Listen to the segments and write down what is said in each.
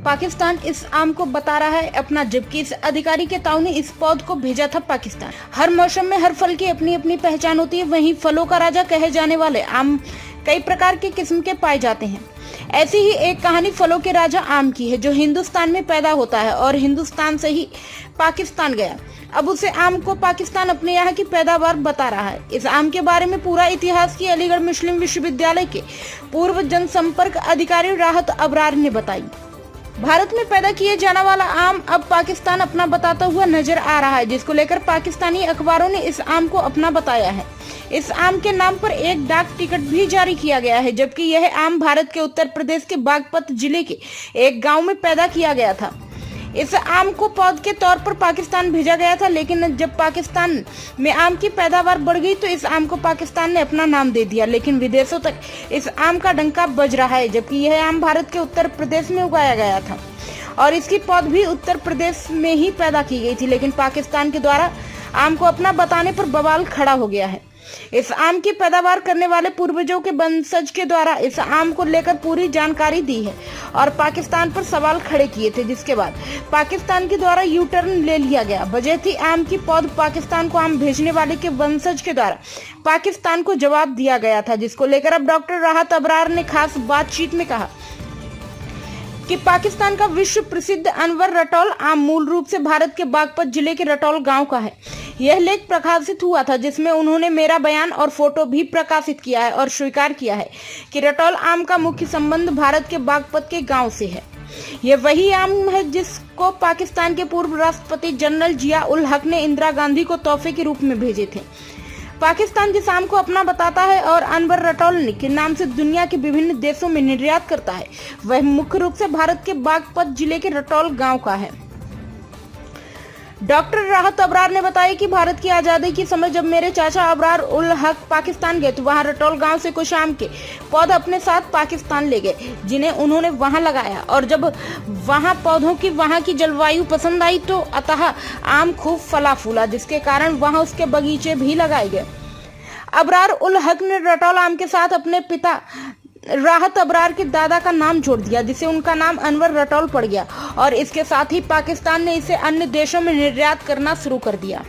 पाकिस्तान इस आम को बता रहा है अपना, जबकि इस अधिकारी के ताऊ ने इस पौध को भेजा था पाकिस्तान। हर मौसम में हर फल की अपनी अपनी पहचान होती है। वहीं फलों का राजा कहे जाने वाले आम कई प्रकार के किस्म के पाए जाते हैं। ऐसी ही एक कहानी फलों के राजा आम की है, जो हिंदुस्तान में पैदा होता है और हिंदुस्तान से ही पाकिस्तान गया। अब उसे आम को पाकिस्तान अपने यहाँ की पैदावार बता रहा है। इस आम के बारे में पूरा इतिहास की अलीगढ़ मुस्लिम विश्वविद्यालय के पूर्व जनसंपर्क अधिकारी राहत अबरार ने बताई। भारत में पैदा किए जाने वाला आम अब पाकिस्तान अपना बताता हुआ नजर आ रहा है, जिसको लेकर पाकिस्तानी अखबारों ने इस आम को अपना बताया है। इस आम के नाम पर एक डाक टिकट भी जारी किया गया है, जबकि यह आम भारत के उत्तर प्रदेश के बागपत जिले के एक गांव में पैदा किया गया था। इस आम को पौध के तौर पर पाकिस्तान भेजा गया था, लेकिन जब पाकिस्तान में आम की पैदावार बढ़ गई तो इस आम को पाकिस्तान ने अपना नाम दे दिया। लेकिन विदेशों तक इस आम का डंका बज रहा है, जबकि यह आम भारत के उत्तर प्रदेश में उगाया गया था और इसकी पौध भी उत्तर प्रदेश में ही पैदा की गई थी। लेकिन पाकिस्तान के द्वारा आम को अपना बताने पर बवाल खड़ा हो गया है। इस आम की पैदावार करने वाले पूर्वजों के वंशज के द्वारा इस आम को लेकर पूरी जानकारी दी है और पाकिस्तान पर सवाल खड़े किए थे, जिसके बाद पाकिस्तान के द्वारा यू टर्न ले लिया गया। वजह थी आम की पौध पाकिस्तान को आम भेजने वाले के वंशज के द्वारा पाकिस्तान को जवाब दिया गया था, जिसको लेकर अब डॉक्टर राहत अबरार ने खास बातचीत में कहा कि पाकिस्तान का विश्व प्रसिद्ध अनवर रटौल आम मूल रूप से भारत के बागपत जिले के रटौल गांव का है। यह लेख प्रकाशित हुआ था, जिसमें उन्होंने मेरा बयान और फोटो भी प्रकाशित किया है और स्वीकार किया है कि रटौल आम का मुख्य संबंध भारत के बागपत के गांव से है। यह वही आम है जिसको पाकिस्तान के पूर्व राष्ट्रपति जनरल जिया उल हक ने इंदिरा गांधी को तोहफे के रूप में भेजे थे। पाकिस्तान जिस आम को अपना बताता है और अनवर रटौल के नाम से दुनिया के विभिन्न देशों में निर्यात करता है, वह मुख्य रूप से भारत के बागपत जिले के रटौल गांव का है। डॉक्टर राहत अबरार ने बताया कि भारत की आजादी के समय जब मेरे चाचा अबरार उल हक पाकिस्तान गए तो वहां रटौल गांव से कुछ आम के पौधे अपने साथ पाकिस्तान ले गए, जिन्हें उन्होंने वहां लगाया और जब वहां पौधों की वहां की जलवायु पसंद आई तो अतः आम खूब फला फूला, जिसके कारण वहां उसके बगीचे भी लगाए गए। अबरार उल हक ने रटौल आम के साथ अपने पिता राहत अबरार के दादा का नाम जोड़ दिया, जिससे उनका नाम अनवर रटौल पड़ गया और इसके साथ ही पाकिस्तान ने इसे अन्य देशों में निर्यात करना शुरू कर दिया,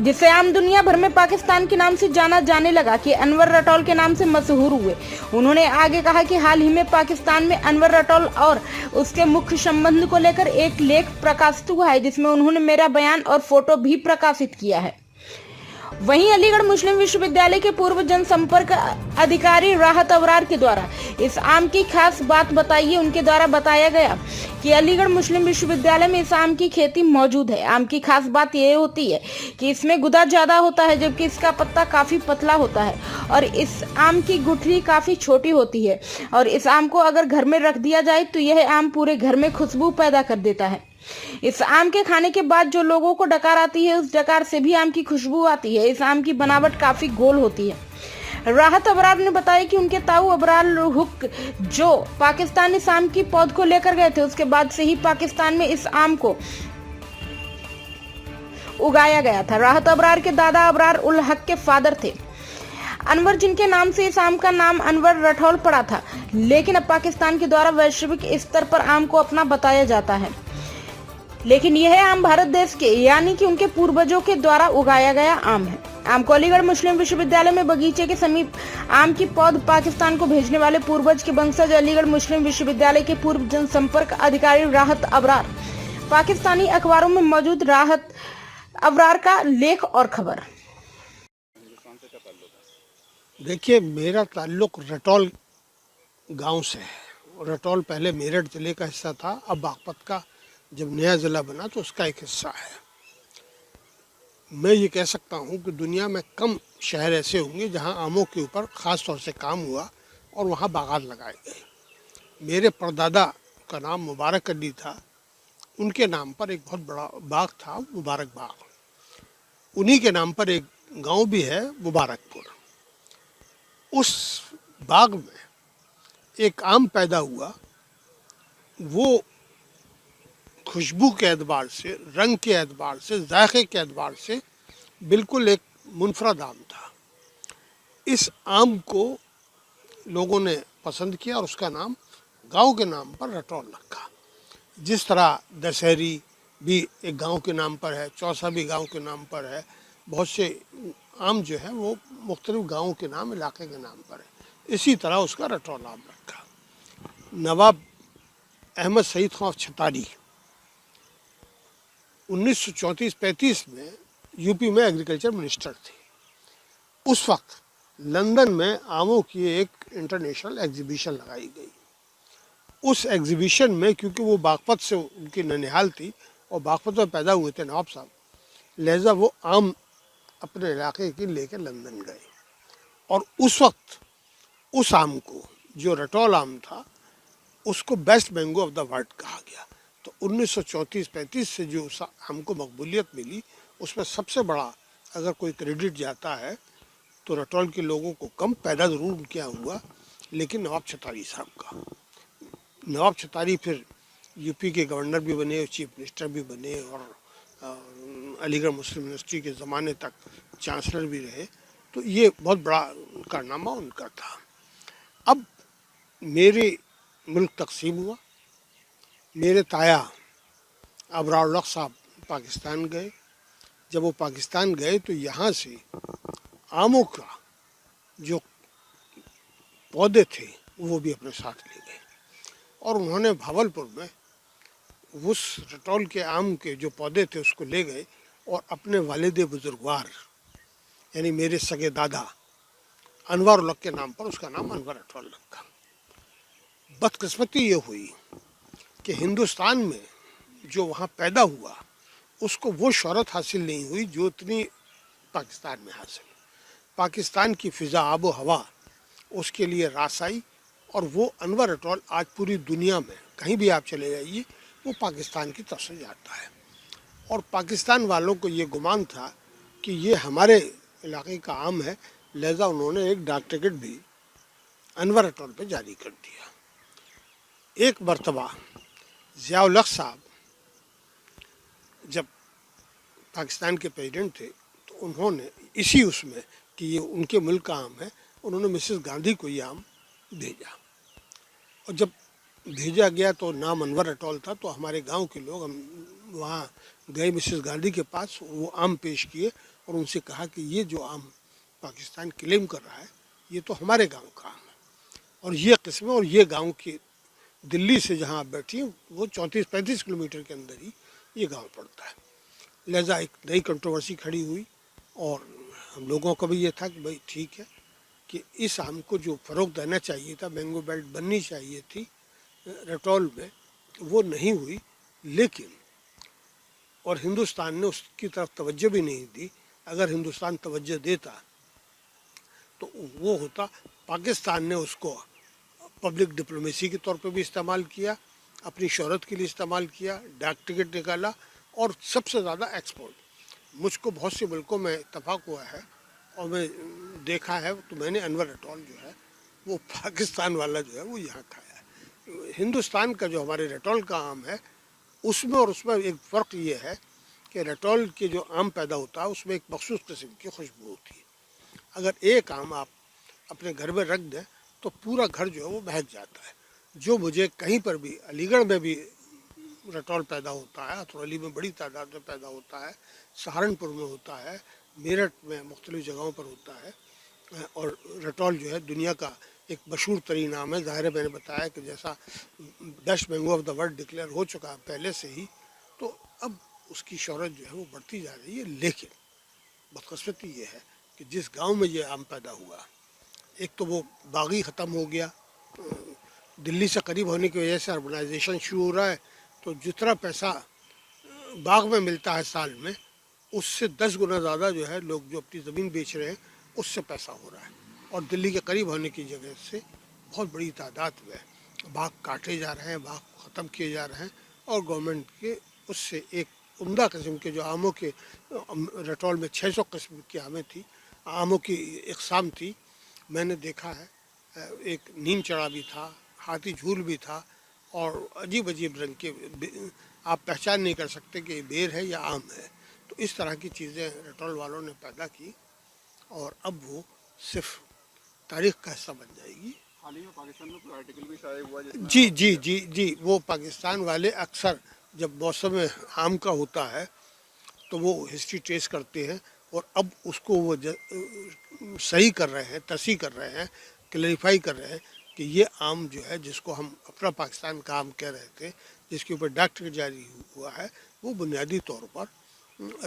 जिससे आम दुनिया भर में पाकिस्तान के नाम से जाना जाने लगा कि अनवर रटौल के नाम से मशहूर हुए। उन्होंने आगे कहा कि हाल ही में पाकिस्तान में अनवर रटौल और उसके मुख्य संबंध को लेकर एक लेख प्रकाशित हुआ है, जिसमें उन्होंने मेरा बयान और फोटो भी प्रकाशित किया है। वहीं अलीगढ़ मुस्लिम विश्वविद्यालय के पूर्व जनसंपर्क अधिकारी राहत अबरार के द्वारा इस आम की खास बात बताई है। उनके द्वारा बताया गया कि अलीगढ़ मुस्लिम विश्वविद्यालय में इस आम की खेती मौजूद है। आम की खास बात यह होती है कि इसमें गुदा ज्यादा होता है, जबकि इसका पत्ता काफी पतला होता है और इस आम की गुठली काफी छोटी होती है और इस आम को अगर घर में रख दिया जाए तो यह आम पूरे घर में खुशबू पैदा कर देता है। इस आम के खाने के बाद जो लोगों को डकार आती है, उस डकार से भी आम की खुशबू आती है। इस आम की बनावट काफी गोल होती है। राहत अबरार ने बताया कि उनके ताऊ अबरार हुक जो पाकिस्तान इस आम की पौध को लेकर गए थे, उसके बाद से ही पाकिस्तान में इस आम को उगाया गया था। राहत अबरार के दादा अबरार उल हक के फादर थे अनवर, जिनके नाम से इस आम का नाम अनवर रटौल पड़ा था, लेकिन अब पाकिस्तान के द्वारा वैश्विक स्तर पर आम को अपना बताया जाता है। लेकिन यह आम भारत देश के यानी कि उनके पूर्वजों के द्वारा उगाया गया आम है। आम को अलीगढ़ मुस्लिम विश्वविद्यालय में बगीचे के समीप आम की पौध पाकिस्तान को भेजने वाले पूर्वज के वंशज अलीगढ़ मुस्लिम विश्वविद्यालय के पूर्व जनसंपर्क अधिकारी राहत अबरार। पाकिस्तानी अखबारों में मौजूद राहत अबरार का लेख और खबर। देखिए, मेरा ताल्लुक रटौल गांव से है। रटौल पहले मेरठ जिले का हिस्सा था, अब बागपत का जब नया ज़िला बना तो उसका एक हिस्सा है। मैं ये कह सकता हूँ कि दुनिया में कम शहर ऐसे होंगे जहाँ आमों के ऊपर ख़ास तौर से काम हुआ और वहाँ बागान लगाए गए। मेरे परदादा का नाम मुबारक अली था, उनके नाम पर एक बहुत बड़ा बाग था, मुबारक बाग। उन्हीं के नाम पर एक गांव भी है, मुबारकपुर। उस बाग में एक आम पैदा हुआ, वो खुशबू के एतबार से, रंग के एतबार से, जायके के एतबार से बिल्कुल एक मुनफरद आम था। इस आम को लोगों ने पसंद किया और उसका नाम गांव के नाम पर रटौल रखा। जिस तरह दशहरी भी एक गांव के नाम पर है, चौसा भी गांव के नाम पर है, बहुत से आम जो है वो मुख्तलिफ गाँवों के नाम, इलाके के नाम पर है। इसी तरह उसका रटौल आम रखा। नवाब अहमद सईद खां ऑफ छतारी 1934-35 में यूपी में एग्रीकल्चर मिनिस्टर थे। उस वक्त लंदन में आमों की एक इंटरनेशनल एग्जीबिशन लगाई गई। उस एग्जीबिशन में, क्योंकि वो बागपत से उनकी ननिहाल थी और बागपत में पैदा हुए थे नवाब साहब, लिहाजा वो आम अपने इलाके की लेकर लंदन गए। और उस वक्त उस आम को, जो रटौल आम था, उसको best mango of the world कहा गया। तो 1934-35 से जो उस आम को मकबूलियत मिली, उसमें सबसे बड़ा अगर कोई क्रेडिट जाता है तो रटौल के लोगों को कम, पैदा ज़रूर उनके यहाँ हुआ, लेकिन नवाब छतारी साहब का। नवाब छतारी फिर यूपी के गवर्नर भी बने, चीफ मिनिस्टर भी बने, और अलीगढ़ मुस्लिम यूनिवर्सिटी के ज़माने तक चांसलर भी रहे। तो ये बहुत बड़ा कारनामा उनका था। अब मेरे मुल्क तकसीम हुआ। मेरे ताया अबरार उल-हक साहब पाकिस्तान गए। जब वो पाकिस्तान गए तो यहाँ से आमों का जो पौधे थे वो भी अपने साथ ले गए, और उन्होंने भावलपुर में उस रटौल के आम के जो पौधे थे उसको ले गए और अपने वालिद बुजुर्गवार यानी मेरे सगे दादा अनवर उल हक के नाम पर उसका नाम अनवर रटौल रखा। बदकिस्मती ये हुई कि हिंदुस्तान में जो वहाँ पैदा हुआ उसको वो शोहरत हासिल नहीं हुई जो इतनी पाकिस्तान में हासिल। पाकिस्तान की फ़िज़ा, आबो हवा उसके लिए रास आई, और वो अनवर रटौल आज पूरी दुनिया में कहीं भी आप चले जाइए वो पाकिस्तान की तरफ से जाता है। और पाकिस्तान वालों को ये गुमान था कि ये हमारे इलाके का आम है, लिहाजा उन्होंने एक डाक टिकट भी अनवर रटौल पे जारी कर दिया। एक मरतबा ज़िया उल हक साहब जब पाकिस्तान के प्रेसिडेंट थे तो उन्होंने इसी उसमें कि ये उनके मुल्क का आम है, उन्होंने मिसेस गांधी को ये आम भेजा। और जब भेजा गया तो नाम अनवर रटौल था, तो हमारे गांव के लोग हम वहाँ गए मिसेस गांधी के पास, वो आम पेश किए और उनसे कहा कि ये जो आम पाकिस्तान क्लेम कर रहा है ये तो हमारे गांव का आम है, और ये किस्में, और ये गांव की दिल्ली से जहाँ आप बैठी हैं वो 34-35 किलोमीटर के अंदर ही ये गांव पड़ता है। लिहाजा एक नई कंट्रोवर्सी खड़ी हुई, और हम लोगों का भी ये था कि भाई ठीक है कि इस आम को जो फ़रोग देना चाहिए था, मैंगो बेल्ट बननी चाहिए थी रटौल में, वो नहीं हुई। लेकिन और हिंदुस्तान ने उसकी तरफ तवज्जो भी नहीं दी। अगर हिंदुस्तान तवज्जो देता तो वो होता, पाकिस्तान ने उसको पब्लिक डिप्लोमेसी के तौर पे भी इस्तेमाल किया, अपनी शोहरत के लिए इस्तेमाल किया, डाक टिकट निकाला, और सबसे ज़्यादा एक्सपोर्ट। मुझको बहुत से मुल्कों में इत्तफाक हुआ है और मैं देखा है, तो मैंने अनवर रटौल जो है वो पाकिस्तान वाला जो है वो यहाँ खाया है। हिंदुस्तान का जो हमारे रटौल का आम है उसमें और उसमें एक फ़र्क ये है कि रटौल के जो आम पैदा होता है उसमें एक मखसूस किस्म की खुशबू होती है। अगर एक आम आप अपने घर में रख दें तो पूरा घर जो है वो महक जाता है। जो मुझे कहीं पर भी, अलीगढ़ में भी रटौल पैदा होता है, हथरौली में बड़ी तादाद में पैदा होता है, सहारनपुर में होता है, मेरठ में मुख्तलिफ़ जगहों पर होता है, और रटौल जो है दुनिया का एक मशहूर तरीन नाम है। ज़ाहिर है मैंने बताया कि जैसा best mango of the world declare हो चुका है पहले से ही, तो अब उसकी शोहरत जो है वो बढ़ती जा रही है। लेकिन बदकिस्मती ये है कि जिस गांव में ये आम पैदा हुआ, एक तो वो बागी ख़त्म हो गया, दिल्ली से करीब होने की वजह से अर्बनाइजेशन शुरू हो रहा है, तो जितना पैसा बाग में मिलता है साल में, उससे 10 गुना ज़्यादा जो है लोग जो अपनी ज़मीन बेच रहे हैं उससे पैसा हो रहा है। और दिल्ली के करीब होने की जगह से बहुत बड़ी तादाद में बाग काटे जा रहे हैं, बाग ख़त्म किए जा रहे हैं, और गवर्नमेंट के उससे एक उम्दा किस्म के जो आमों के, रटौल में 600 किस्म की आमें थी, आमों की इकसाम थी। मैंने देखा है एक नीम चढ़ा भी था, हाथी झूल भी था, और अजीब अजीब रंग के, आप पहचान नहीं कर सकते कि ये बेर है या आम है। तो इस तरह की चीज़ें रटौल वालों ने पैदा की, और अब वो सिर्फ तारीख़ का हिस्सा बन जाएगी हाल ही में पाकिस्तान में कोई आर्टिकल भी शायद हुआ जिसमें जी जी जी जी, वो पाकिस्तान वाले अक्सर जब मौसम आम का होता है तो वो हिस्ट्री ट्रेस करते हैं और अब उसको वो सही कर रहे हैं, तसी कर रहे हैं, क्लैरिफाई कर रहे हैं कि ये आम जो है जिसको हम अपना पाकिस्तान का आम कह रहे थे, जिसके ऊपर डॉक्टर जारी हुआ है, वो बुनियादी तौर पर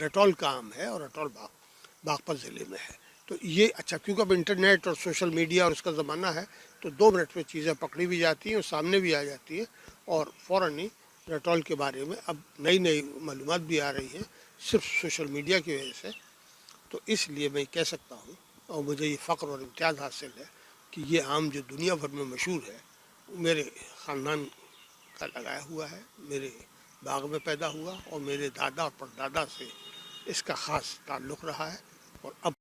रटौल का आम है और रटौल बागपत ज़िले में है। तो ये अच्छा, क्योंकि अब इंटरनेट और सोशल मीडिया और उसका ज़माना है तो 2 मिनट में चीज़ें पकड़ी भी जाती हैं और सामने भी आ जाती हैं और फ़ौरन ही रटौल के बारे में अब नई नई मालूमात भी आ रही हैं सिर्फ सोशल मीडिया की वजह से। तो इसलिए मैं कह सकता हूँ और मुझे ये फ़ख्र और इम्तियाज़ हासिल है कि ये आम जो दुनिया भर में मशहूर है मेरे ख़ानदान का लगाया हुआ है, मेरे बाग में पैदा हुआ और मेरे दादा और परदादा से इसका ख़ास ताल्लुक़ रहा है और अब